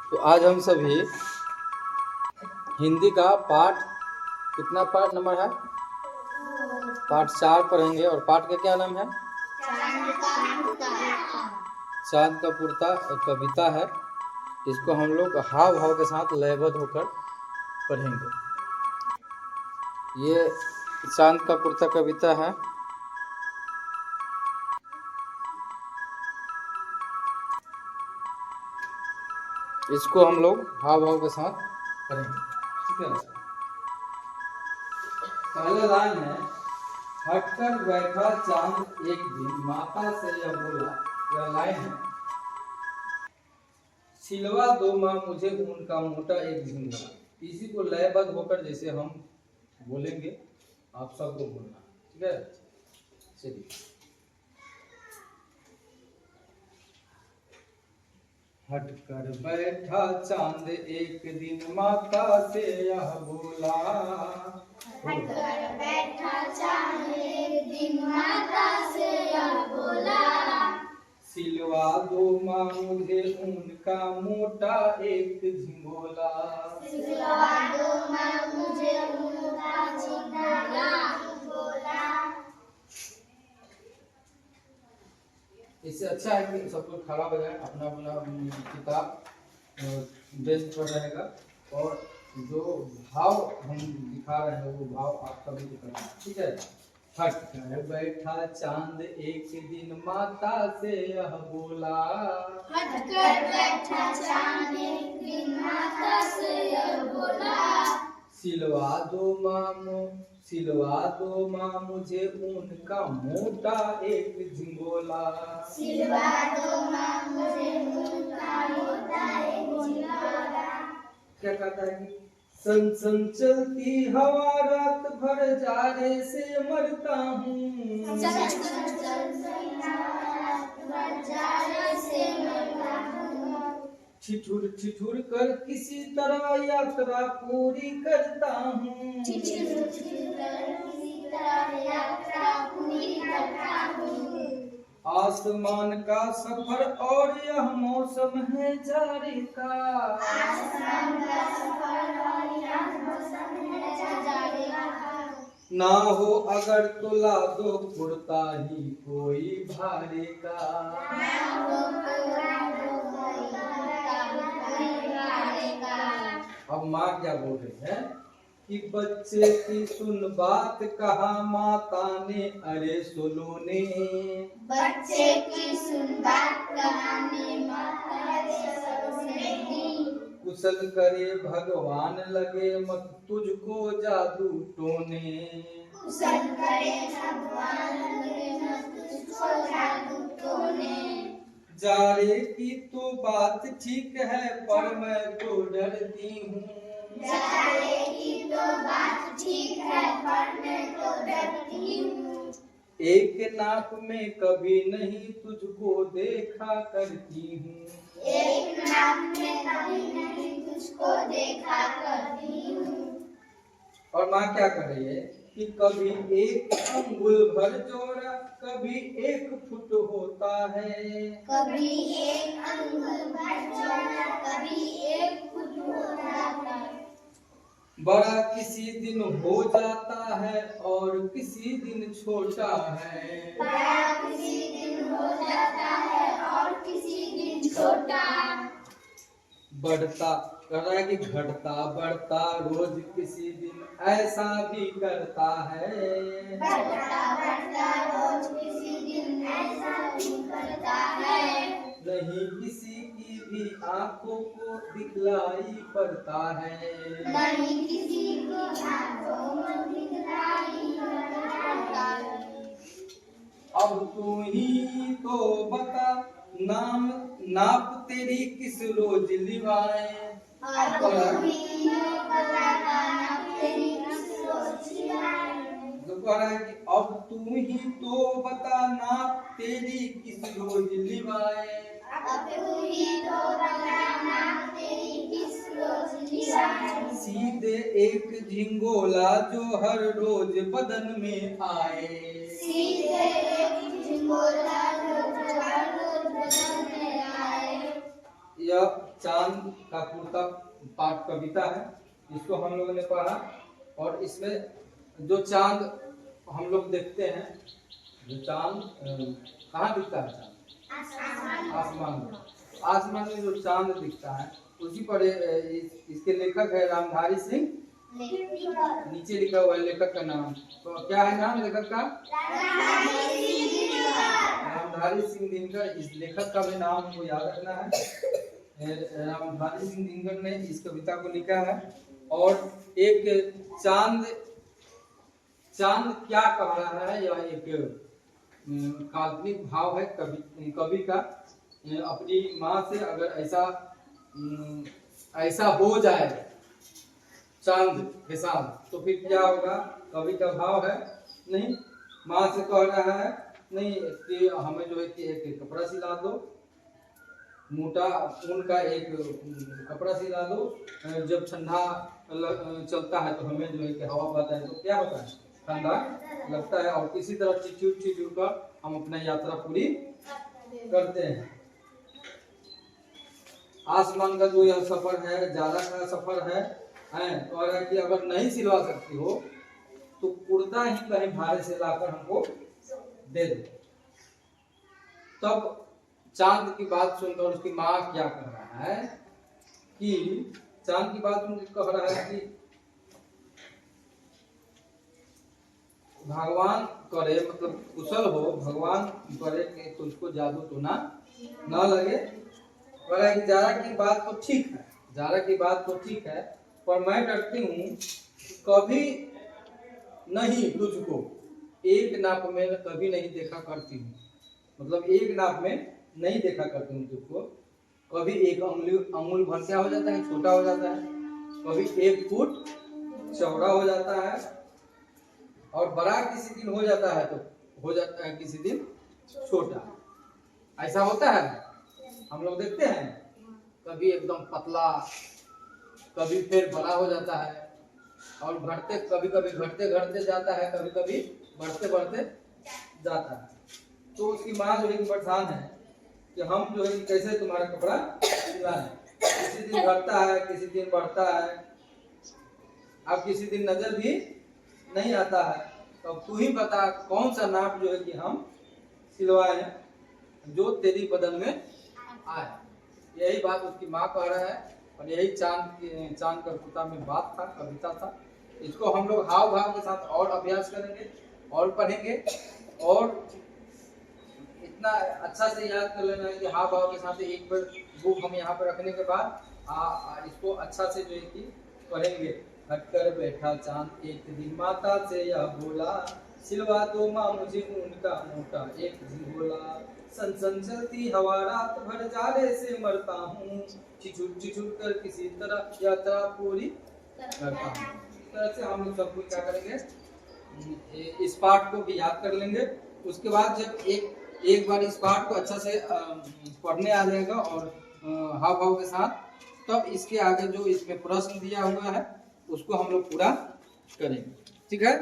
तो आज हम सभी हिंदी का पाठ कितना पाठ नंबर है? पाठ 4 पढ़ेंगे। और पाठ का क्या नाम है? चांद का पुरता कविता है। इसको हम लोग हाव भाव के साथ लयबद्ध होकर पढ़ेंगे। ये चांद का पुरता कविता है। इसको हम लोग हाव भाव के साथ पढ़ेंगे, ठीक है। पहला लाइन है, हटकर बैठा चांद एक दिन माता से यह बोला। यह लाइन है, सिलवा दो माँ मुझे ऊन का मोटा एक झुंझुना। इसी को लयबद्ध होकर जैसे हम बोलेंगे आप सबको बोलना, ठीक है। चलिए, हटकर बैठा चांद एक दिन माता से यह बोला। हटकर बैठा चांद एक दिन माता से यह बोला। सिलवा दो माँ मुझे उनका मोटा एक झिंगोला। सिलवा दो माँ मुझे उनका झिंगोला। इससे अच्छा है कि सब लोग खड़ा हो जाए, अपना अपना किताब बेस्ट पर रहेगा। और जो भाव हम दिखा रहे हैं वो भाव आप सभी को करना है, ठीक है। हटकर बैठा चांद एक दिन माता से यह बोला। हटकर बैठा चांद एक दिन माता से यह बोला। सिलवा दो माँ मुझे उनका मोटा एक झिंगोला। सिलवा दो माँ मुझे उनका मोटा एक झिंगोला। क्या कहता है कि सन सन चलती हवा रात भर जाड़े से मरता हूँ। ठिठुर ठिठुर कर किसी तरह यात्रा पूरी करता हूँ। आसमान का सफर और यह मौसम है जाड़े का। ना हो अगर तो ला दो कुर्ता ही कोई भारे का। अब माँ क्या बोल रही है कि बच्चे की सुन बात कहा माता ने अरे सुनो ने। बच्चे की सुन बात कहा ने माता ने। कुशल करे भगवान लगे मत तुझको जादू टोने। कुशल करे भगवान लगे मत तुझको जादू टोने। जाड़े की तो बात ठीक है पर मैं तो डरती हूँ। जाड़े की तो बात ठीक है पर मैं तो डरती हूँ। एक नाक में कभी नहीं तुझको देखा करती हूँ। एक नाक में कभी नहीं तुझको देखा करती हूँ। और माँ क्या कर रही है कि कभी एक अंगुल भर चौड़ा कभी 1 फुट होता है। कभी एक अंगुल भर चौड़ा कभी 1 फुट होता है। बड़ा किसी दिन हो जाता है और किसी दिन छोटा है। बड़ा किसी दिन हो जाता है और किसी दिन छोटा। बढ़ता कर रहा है कि घटता बढ़ता रोज किसी दिन ऐसा भी करता है। बढ़ता बढ़ता रोज किसी दिन ऐसा भी करता है। नहीं किसी की भी आंखों को दिखलाई पड़ता है। नहीं किसी को आंखों में दिखलाई पड़ता है। अब तू ही तो बता नाप तेरी किस रोज लिवाए। अब तू ही तो बता नाप तेरी किस रोज लिवाए। तो कह रहा है कि अब तू ही तो बता नाप तेरी किस रोज लिवाए। अब तू ही तो बता नाप तेरी किस रोज लिवाए। सीधे एक झिंगोला जो हर रोज बदन में आए। सीधे एक झिंगोला जो हर रोज बदन में आए। यह चांद का पूरा पाठ कविता है, इसको हम लोगों ने पढ़ा। और इसमें जो चांद हम लोग देखते हैं, जो चांद कहाँ दिखता है? चांद आसमान में। आसमान में जो चांद दिखता है उसी पर इसके लेखक है रामधारी सिंह। नीचे लिखा हुआ है लेखक का नाम, तो क्या है नाम लेखक का? रामधारी सिंह दिनकर। इस लेखक का भी नाम हमको याद रखना है। रामधारी सिंह दिनकर ने इस कविता को लिखा है। और एक चांद क्या कह रहा है, यह एक काल्पनिक भाव है कवि का। अपनी माँ से अगर ऐसा हो जाए चांद के साथ तो फिर क्या होगा? कवि का भाव है, नहीं माँ से कह रहा है नहीं कि हमें जो है कि एक कपड़ा सिला दो, मोटा ऊन का एक कपड़ा सिला दो, जब ठंडा चलता है तो हमें जो है कि हवा बहता है तो क्या होता है? ठंडा लगता है। और किसी तरह चिचुर कर हम अपना यात्रा पूरी करते हैं। आसमान का जो यह सफर है, ज्यादा का सफर है, और है कि अगर नहीं सिलवा सकती हो तो कुर्ता ही कहीं भाड़े से लाकर हमको दे दो। तब चांद की बात सुनकर उसकी माँ क्या कर रहा है कि चांद की बात सुनकर कह रहा है कि भगवान करे, मतलब कुशल हो, भगवान करे कि तुझको जादू तो ना लगे। बोला कि जारा की बात तो ठीक है, जारा की बात तो ठीक है, पर मैं डरती हूँ कभी नहीं तुझको एक नाप में कभी नहीं देखा करती हूँ। मतलब एक नाप में नहीं देखा करती हूँ तुझको। कभी एक अंगुल भर क्या हो जाता है? छोटा हो जाता है। कभी 1 फुट चौड़ा हो जाता है, और बड़ा किसी दिन हो जाता है तो हो जाता है किसी दिन छोटा। ऐसा होता है, हम लोग देखते हैं। कभी एकदम पतला, कभी फिर बड़ा हो जाता है, और कभी घटते जाता है, कभी बढ़ते जाता है। तो उसकी माँ जो है परेशान है कि हम जो है कैसे तुम्हारा कपड़ा सिलाएं। किसी दिन घटता है, किसी दिन बढ़ता है, अब किसी दिन नजर भी नहीं आता है। तो तू ही बता कौन सा नाप जो है कि हम सिलवाए जो तेरी बदन में आए। यही बात उसकी माँ कह रहा है, और यही चांद कविता में बात था, कविता था। इसको हम लोग हाव भाव के साथ और अभ्यास करेंगे और पढ़ेंगे, और इतना अच्छा से याद कर लेना है कि हाव भाव के साथ एक बार बुक हम यहाँ पर रखने के बाद इसको अच्छा से जो है कि पढ़ेंगे। हटकर बैठा चांद एक दिन माता से यह बोला, सिलवा दो माँ मुझे उनका मोटा एक झिंगोला। सन सन चलती हवा रात भर जाले से मरता हूँ, चिचुर कर किसी तरह यात्रा पूरी करता हूँ। इस तरह से हम लोग सब कुछ क्या करेंगे, इस पाठ को भी याद कर लेंगे। उसके बाद जब एक बार इस पाठ को अच्छा से पढ़ने आ जाएगा और हाव भाव के साथ, तब इसके आगे जो इसमें प्रश्न दिया हुआ है उसको हम लोग पूरा करेंगे। ठीक है।